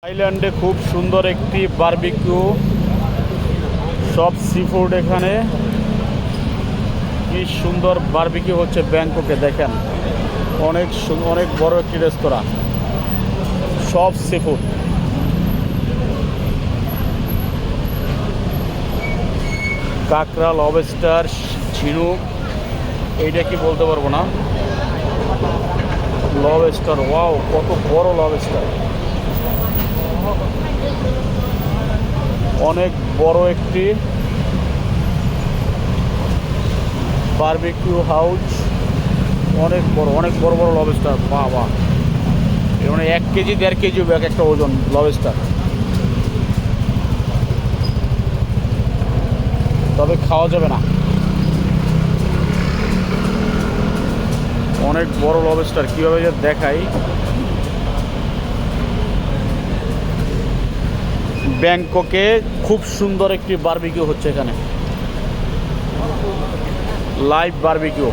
থাইল্যান্ডে খুব সুন্দর একটি বারবিকিউ সব সি ফুড। এখানে কি সুন্দর বারবিকিউ হচ্ছে ব্যাংককে, দেখেন অনেক বড় একটি রেস্তোরাঁ, সব সি ফুড। কাঁকড়া, লবস্টার, ঝিনুক, এইটা কি বলতে পারবো না। লবস্টার, ওয়াও কত বড় লবস্টার, অনেক বড় একটি বারবিকিউ হাউস, অনেক বড় বড় লবস্টার। বাহ, এর মানে 1 কেজি 1.5 কেজি এক একটা ওজন লবস্টার। তবে খাওয়া যাবে না, অনেক বড় লবস্টার। কীভাবে যে দেখাই, ব্যাংককে খুব সুন্দর একটি বারবিকিউ হচ্ছে এখানে, লাইভ বারবিকিউ।